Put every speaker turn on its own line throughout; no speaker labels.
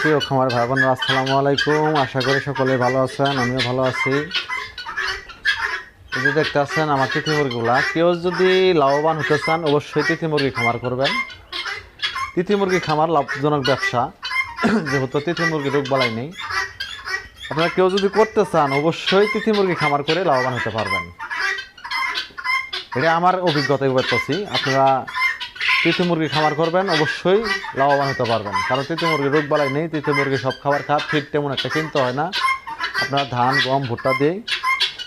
প্রিয় খামার ভাই বোনেরা, আসসালামু আলাইকুম। আশা করি সকলে ভালো আছেন, আমিও ভালো আছি। এই যে দেখতে আছেন আমার তিথি মুরগিগুলা, কেউ যদি লাভবান হতে চান অবশ্যই তিথি মুরগি খামার করবেন। তিথি মুরগি খামার লাভজনক ব্যবসা, যেহেতু তিথি মুরগি রোগ বালাই নেই। আপনারা কেউ যদি করতে চান অবশ্যই তিথি মুরগি খামার করে লাভবান হতে পারবেন। এটা আমার অভিজ্ঞতায় বলতেছি, আপনারা তিথি মুরগি খামার করবেন অবশ্যই লাভবান হতে পারবেন। কারণ তিথি মুরগি রোগ বালাই নেই, তিথি মুরগি সব খাবার খায়, ফিট তেমন একটা কিনতে হয় না। আপনারা ধান গম ভুট্টা দিয়ে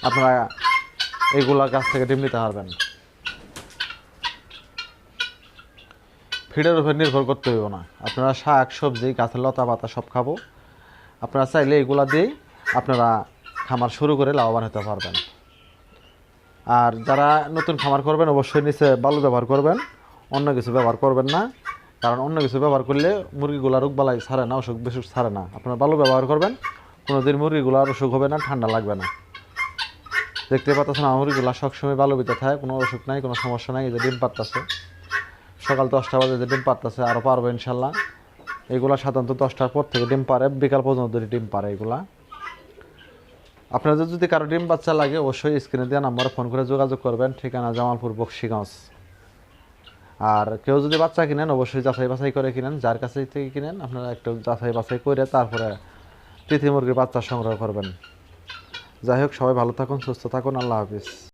আপনারা এইগুলা গাছ থেকে ডিম নিতে পারবেন। ফিডের উপর নির্ভর করতে হইব না, আপনারা শাক সবজি গাছের লতা পাতা সব খাবো। আপনারা চাইলে এগুলা দিয়েই আপনারা খামার শুরু করে লাভবান হতে পারবেন। আর যারা নতুন খামার করবেন অবশ্যই নিচে বালু ব্যবহার করবেন, অন্য কিছু ব্যবহার করবেন না। কারণ অন্য কিছু ব্যবহার করলে মুরগিগুলা রোগ বালাই ছাড়ে না, অসুখ বিসুখ ছাড়ে না। আপনারা বালু ব্যবহার করবেন, কোনো দিন মুরগিগুলার অসুখ হবে না, ঠান্ডা লাগবে না। দেখতে পাচ্ছেন আমার মুরগিগুলা সবসময় বালু ভিতরে থাকে, কোনো অসুখ নাই, কোনো সমস্যা নাই। এই যে ডিম পাড়তেছে, সকাল 10টা বাজে যে ডিম পাড়তেছে, আরও পারবো ইনশাল্লাহ। এইগুলা সাধারণত 10টার পর থেকে ডিম পারে, বিকাল পর্যন্ত ডিম পারে এগুলা। আপনাদের যদি কারো ডিম বাচ্চা লাগে অবশ্যই স্ক্রিনে দেওয়া নাম্বারে ফোন করে যোগাযোগ করবেন। ঠিকানা জামালপুর বকশীগঞ্জ। আর কেউ যদি বাচ্চা কিনেন অবশ্যই যাচাই বাছাই করে কিনেন, যার কাছে থেকে কিনেন আপনারা একটু যাচাই বাছাই করে তারপরে তিথি মুরগির বাচ্চা সংগ্রহ করবেন। যাই হোক, সবাই ভালো থাকুন, সুস্থ থাকুন, আল্লাহ হাফিজ।